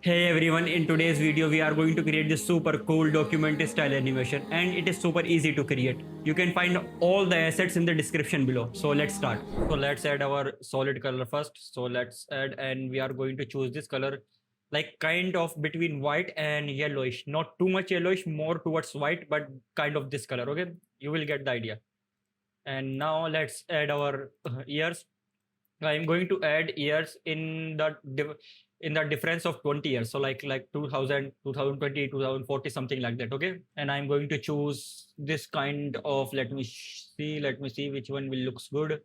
Hey everyone, in today's video we are going to create this super cool documentary style animation and it is super easy to create. You can find all the assets in the description below. So let's start. So let's add our solid color first. So let's add and we are going to choose this color like kind of between white and yellowish. Not too much yellowish, more towards white, but kind of this color, okay? You will get the idea. And now let's add our ears. I'm going to add years in the difference of 20 years. So like 2000, 2020, 2040, something like that. Okay. And I'm going to choose this kind of, let me see which one will looks good.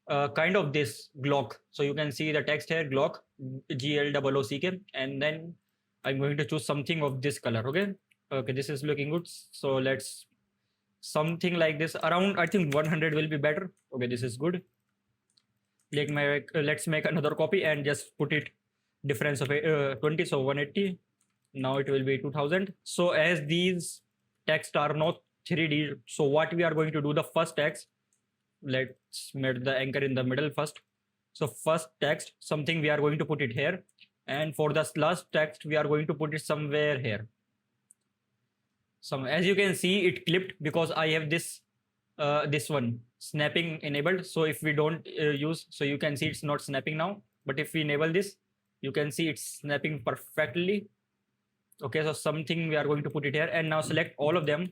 Kind of this Glock. So you can see the text here, Glock, GLOOCK. And then I'm going to choose something of this color. Okay. Okay. This is looking good. So let's something like this around, I think 100 will be better. Okay. This is good. Let's make another copy and just put it difference of 20, so 180. Now it will be 2000. So as these text are not 3D, so what we are going to do, the first text, let's make the anchor in the middle first. So first text, something we are going to put it here, and for the last text we are going to put it somewhere here. As you can see, it clipped because I have this one snapping enabled. So if we don't use, so you can see it's not snapping now, but if we enable this, you can see it's snapping perfectly. Okay, so something we are going to put it here, and now select all of them,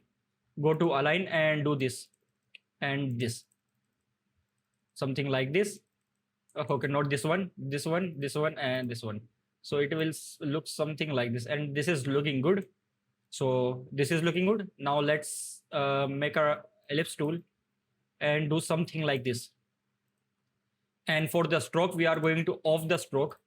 go to align and do this and this, something like this. Okay, not this one, this one, this one, and this one. So it will look something like this, and this is looking good. So this is looking good. Now let's make our ellipse tool and do something like this. And for the stroke, we are going to off the stroke.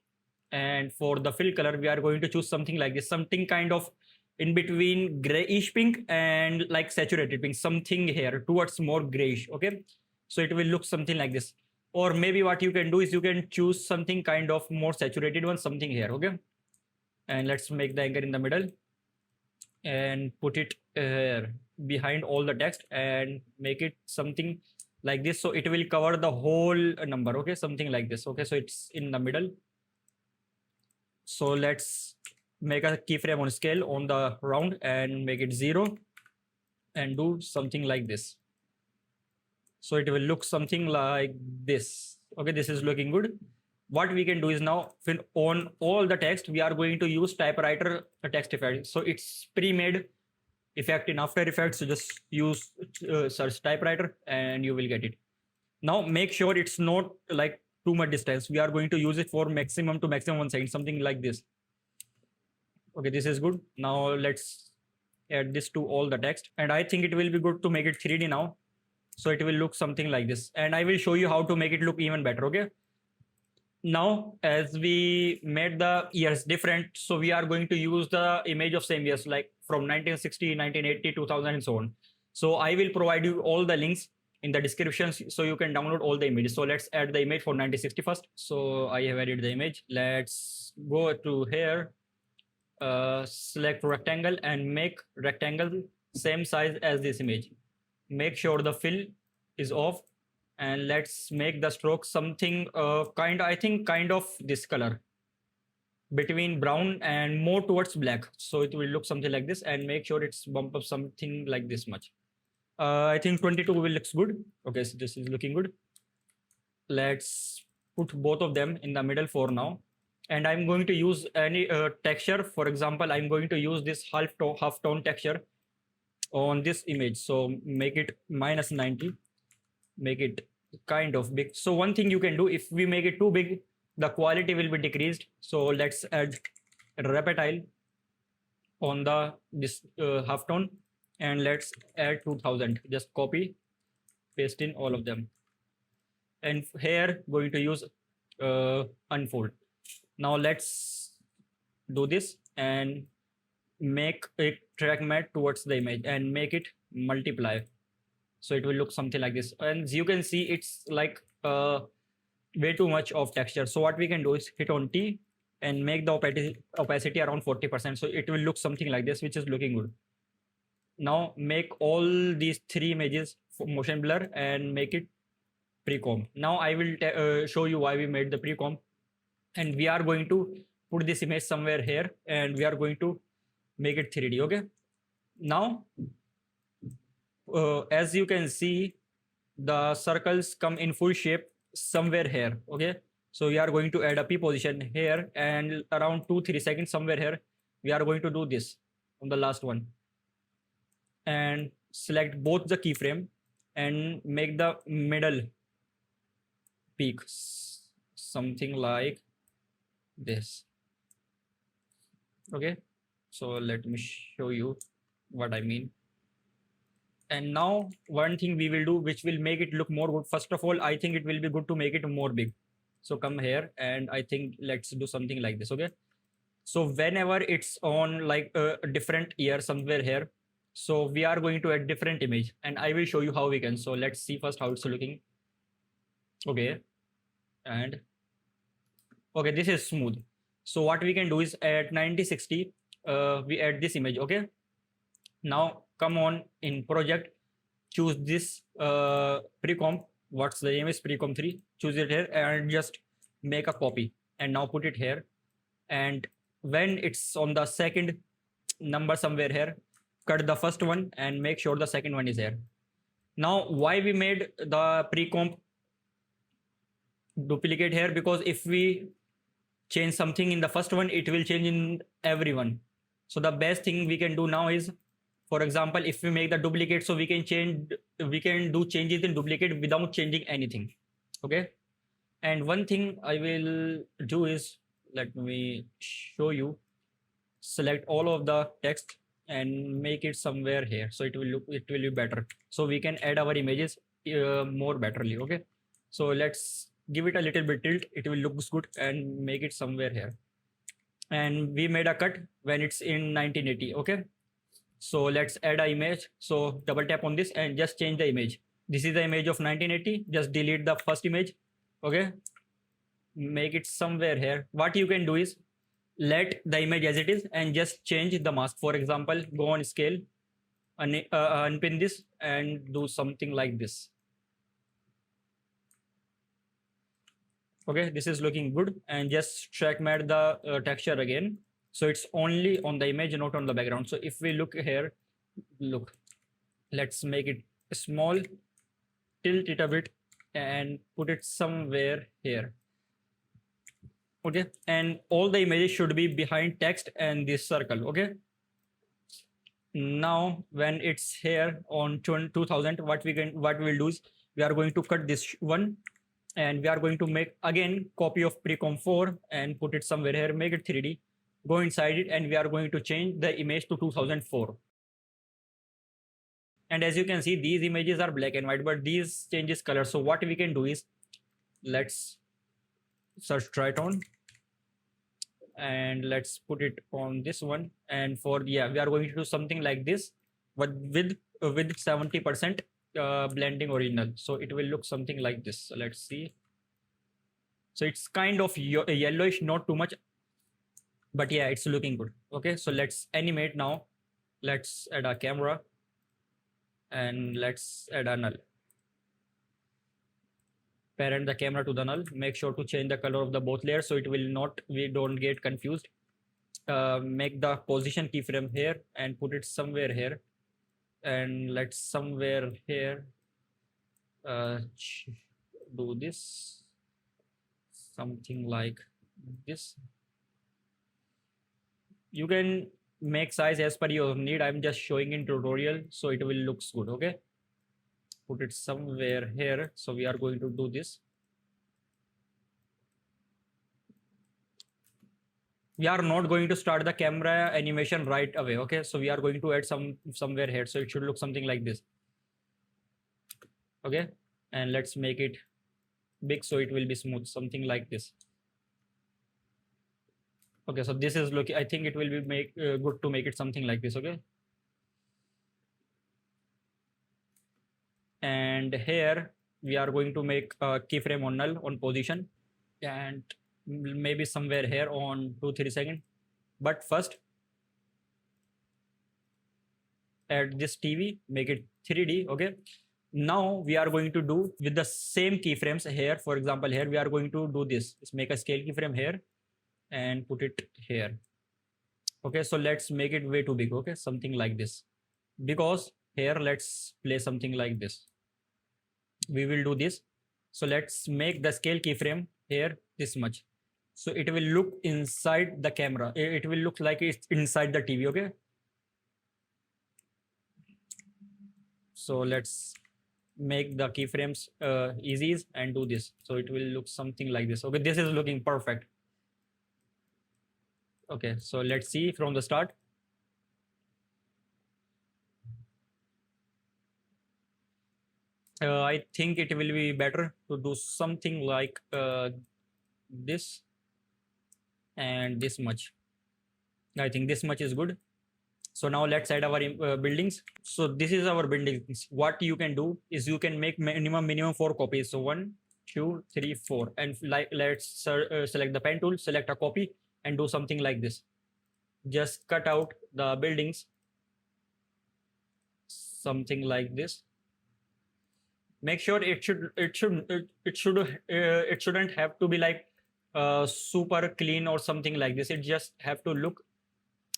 And for the fill color, we are going to choose something like this, something kind of in between grayish pink and like saturated pink, something here towards more grayish. Okay. So it will look something like this. Or maybe what you can do is you can choose something kind of more saturated one, something here. Okay. And let's make the anchor in the middle and put it behind all the text and make it something like this. So it will cover the whole number. Okay, something like this. Okay, so it's in the middle. So let's make a keyframe on scale on the round and make it 0 and do something like this. So it will look something like this. Okay, this is looking good. What we can do is now on all the text, we are going to use typewriter text effect. So it's pre-made effect in After Effects. So just use search typewriter and you will get it. Now make sure it's not like too much distance. We are going to use it for maximum to maximum 1 second, something like this. Okay, this is good. Now let's add this to all the text. And I think it will be good to make it 3D now. So it will look something like this. And I will show you how to make it look even better. Okay. Now, as we made the years different, so we are going to use the image of same years, like from 1960, 1980, 2000, and so on. So I will provide you all the links in the description so you can download all the images. So let's add the image for 1960 first. So I have added the image. Let's go to here, select rectangle and make rectangle same size as this image. Make sure the fill is off. And let's make the stroke something kind of this color between brown and more towards black. So it will look something like this, and make sure it's bump up something like this much. I think 22 will looks good. Okay, so this is looking good. Let's put both of them in the middle for now. And I'm going to use any texture. For example, I'm going to use this half tone texture on this image. So make it -90. Make it kind of big. So one thing you can do, if we make it too big, the quality will be decreased. So let's add reptile on the this halftone, and let's add 2000. Just copy, paste in all of them, and here going to use unfold. Now let's do this and make it track matte towards the image and make it multiply. So it will look something like this. And you can see it's like way too much of texture. So what we can do is hit on T and make the opacity around 40%. So it will look something like this, which is looking good. Now make all these 3 images motion blur and make it pre-comp. Now I will show you why we made the pre-comp. And we are going to put this image somewhere here, and we are going to make it 3D. Okay, now as you can see, the circles come in full shape somewhere here. Okay, so we are going to add a p position here, and around 2-3 seconds somewhere here we are going to do this on the last one, and select both the keyframe and make the middle peak something like this. Okay, so let me show you what I mean. And now one thing we will do which will make it look more good. First of all, I think it will be good to make it more big. So come here, and I think let's do something like this. Okay, so whenever it's on like a different year somewhere here, so we are going to add different image, and I will show you how we can. So let's see first how it's looking. Okay, and okay, this is smooth. So what we can do is at 9060 we add this image. Okay, now come on in project, choose this pre-comp. What's the name is pre-comp 3, choose it here and just make a copy, and now put it here. And when it's on the second number somewhere here, cut the first one and make sure the second one is here. Now why we made the pre-comp duplicate here? Because if we change something in the first one, it will change in everyone. So the best thing we can do now is, for example, if we make the duplicate, so we can do changes in duplicate without changing anything. Okay, and one thing I will do is, let me show you, select all of the text and make it somewhere here, so it will be better, so we can add our images more betterly. Okay, so let's give it a little bit tilt, it will look good, and make it somewhere here. And we made a cut when it's in 1980. Okay, so let's add an image. So double tap on this and just change the image. This is the image of 1980. Just delete the first image. Okay, make it somewhere here. What you can do is let the image as it is and just change the mask. For example, go on scale, unpin this and do something like this. Okay, this is looking good, and just track mat the texture again, so it's only on the image, not on the background. So if we look here, look, let's make it small, tilt it a bit and put it somewhere here. Okay, and all the images should be behind text and this circle. Okay, now when it's here on 2000, what we'll do is we are going to cut this one, and we are going to make again copy of pre-comp 4 and put it somewhere here, make it 3D, go inside it, and we are going to change the image to 2004. And as you can see, these images are black and white, but these changes color. So what we can do is, let's search Triton and let's put it on this one, and for we are going to do something like this, but with 70% blending original, so it will look something like this. So let's see, so it's kind of yellowish, not too much, but yeah, it's looking good. Okay, so let's animate now. Let's add a camera and let's add a null. Parent the camera to the null. Make sure to change the color of the both layers so it will not, we don't get confused. Make the position keyframe here and put it somewhere here, and let's somewhere here do this something like this. You can make size as per your need. I'm just showing in tutorial so it will looks good. Okay, put it somewhere here. So we are going to do this. We are not going to start the camera animation right away. Okay, so we are going to add somewhere here, so it should look something like this. Okay, and let's make it big so it will be smooth, something like this. Okay, so this is looking, I think it will be good to make it something like this. Okay, and here we are going to make a keyframe on null on position, and maybe somewhere here on 2-3 seconds. But first add this TV, make it 3D. Okay, now we are going to do with the same keyframes here. For example, here we are going to do this. Let's make a scale keyframe here and put it here. Okay, so let's make it way too big. Okay, something like this, because here let's play something like this. We will do this. So let's make the scale keyframe here this much, so it will look inside the camera. It will look like it's inside the TV. Okay, so let's make the keyframes easy and do this, so it will look something like this. Okay, this is looking perfect. Okay, so let's see from the start. I think it will be better to do something like this and this much. I think this much is good. So now let's add our buildings. So this is our buildings. What you can do is you can make minimum 4 copies. So 1, 2, 3, 4, and like let's select the pen tool, select a copy, and do something like this. Just cut out the buildings, something like this. Make sure it shouldn't have to be like super clean or something like this. It just have to look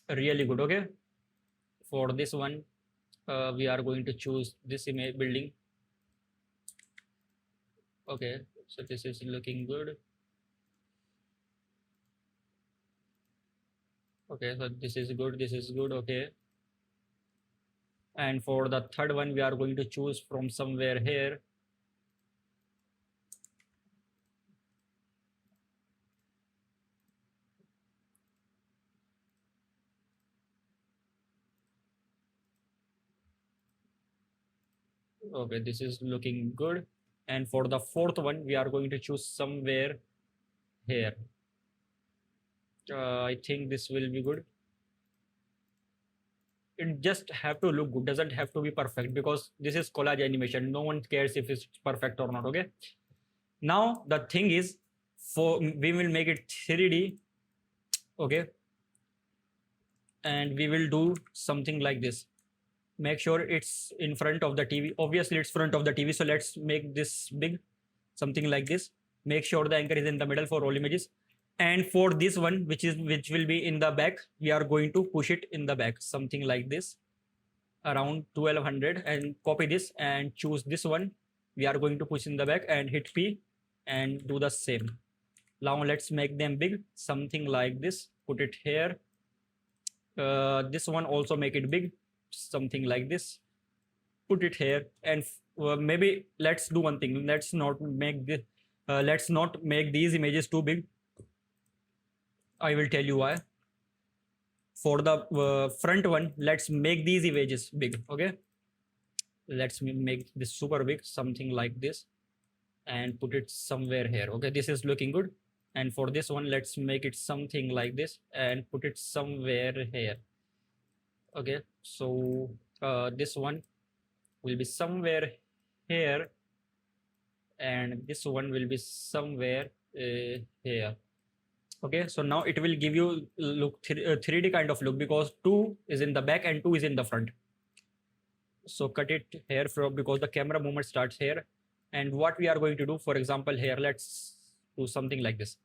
really good. Okay, for this one we are going to choose this image building. Okay, so this is looking good. Okay, so this is good, this is good. Okay, and for the third one we are going to choose from somewhere here. Okay, this is looking good. And for the fourth one we are going to choose somewhere here. I think this will be good. It just have to look good, doesn't have to be perfect, because this is collage animation. No one cares if it's perfect or not. Okay, now the thing is, for we will make it 3D. Okay, and we will do something like this. Make sure it's in front of the TV. Obviously it's front of the TV, so let's make this big, something like this. Make sure the anchor is in the middle for all images. And for this one, which will be in the back, we are going to push it in the back, something like this, around 1200, and copy this and choose this one. We are going to push in the back and hit P and do the same. Now let's make them big, something like this. Put it here. This one also make it big, something like this. Put it here, and maybe let's do one thing. Let's not make these images too big. I will tell you why. For the front one, let's make these images big. Okay, let's make this super big, something like this, and put it somewhere here. Okay, this is looking good. And for this one, let's make it something like this and put it somewhere here. Okay, so this one will be somewhere here, and this one will be somewhere here. Okay, so now it will give you look 3D kind of look, because 2 is in the back and 2 is in the front. So cut it here because the camera movement starts here. And what we are going to do, for example, here, let's do something like this.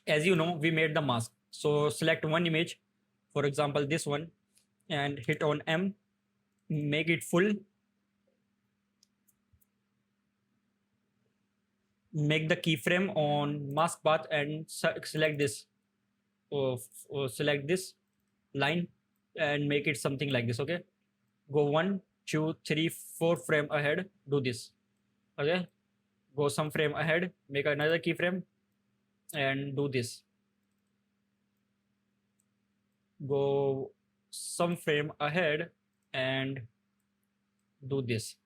As you know, we made the mask. So select one image, for example, this one, and hit on M, make it full. Make the keyframe on mask path and select this. Select this line and make it something like this. Okay, go 1, 2, 3, 4 frame ahead. Do this. Okay, go some frame ahead, make another keyframe and do this. Go some frame ahead and do this.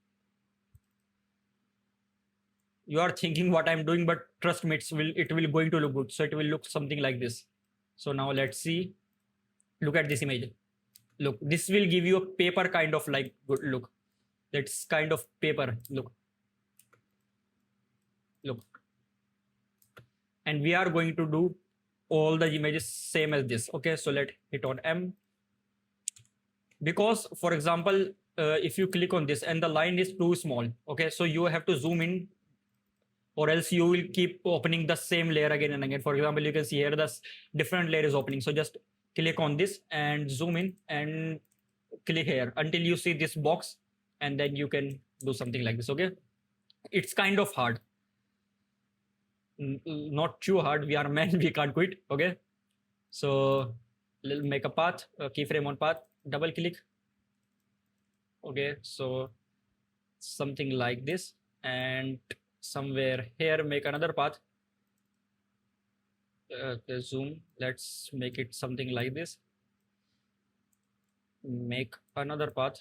You are thinking what I'm doing, but trust me, it will going to look good. So it will look something like this. So now let's see. Look at this image. Look, this will give you a paper kind of like good look. That's kind of paper look. Look. And we are going to do all the images same as this. Okay, so let's hit on M. Because, for example, if you click on this and the line is too small, okay, so you have to zoom in or else you will keep opening the same layer again and again. For example, you can see here the different layer is opening. So just click on this and zoom in and click here until you see this box, and then you can do something like this. Okay, it's kind of hard, not too hard. We are men, we can't quit. Okay, so we'll make a path, a keyframe on path, double click. Okay, so something like this, and somewhere here make another path. Zoom, let's make it something like this. Make another path.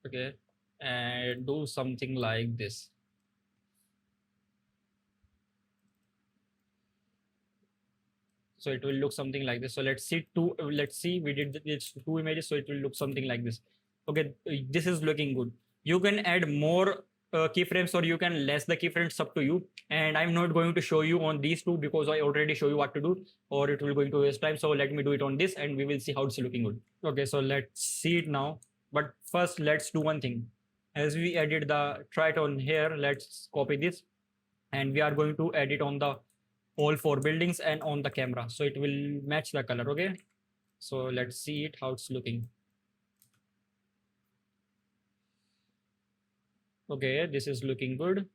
Okay, and do something like this. So it will look something like this. So let's see, we did this two images, so it will look something like this. Okay, this is looking good. You can add more keyframes, or you can less the keyframes, up to you. And I'm not going to show you on these two because I already show you what to do, or it will going to waste time. So let me do it on this and we will see how it's looking good. Okay, so let's see it now. But first let's do one thing. As we added the try it on here, let's copy this and we are going to edit on the all four buildings and on the camera, so it will match the color. Okay, so let's see it how it's looking. Okay, this is looking good.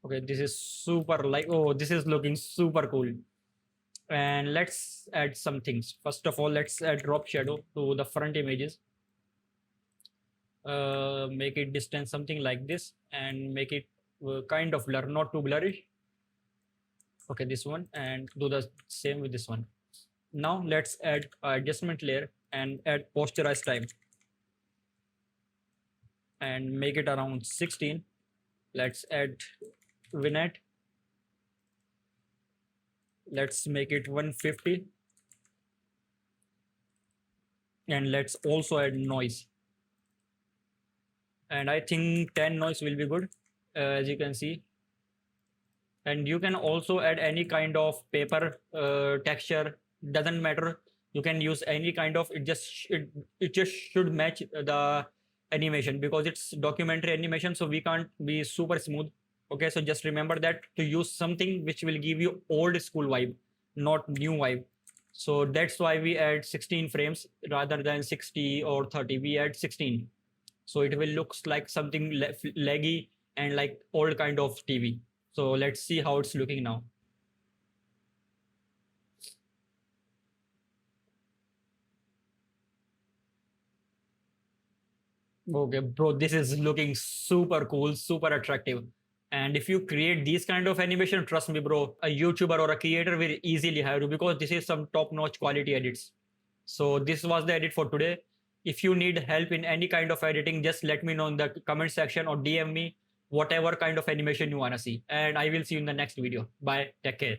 Okay, this is super like, oh, this is looking super cool. And let's add some things. First of all, let's add drop shadow to the front images. Make it distance something like this and make it kind of blur, not too blurry. Okay, this one, and do the same with this one. Now let's add adjustment layer and add posterize time and make it around 16. Let's add vignette. Let's make it 150. And let's also add noise. And I think 10 noise will be good, as you can see. And you can also add any kind of paper texture, doesn't matter. You can use any kind of, it just should match the animation because it's documentary animation, so we can't be super smooth. Okay, so just remember that to use something which will give you old school vibe, not new vibe. So that's why we add 16 frames rather than 60 or 30. We add 16, so it will looks like something laggy and like old kind of TV. So let's see how it's looking now. Okay, bro, this is looking super cool, super attractive. And if you create these kind of animation, trust me, bro, a YouTuber or a creator will easily hire you because this is some top-notch quality edits. So this was the edit for today. If you need help in any kind of editing, just let me know in the comment section or DM me whatever kind of animation you want to see. And I will see you in the next video. Bye. Take care.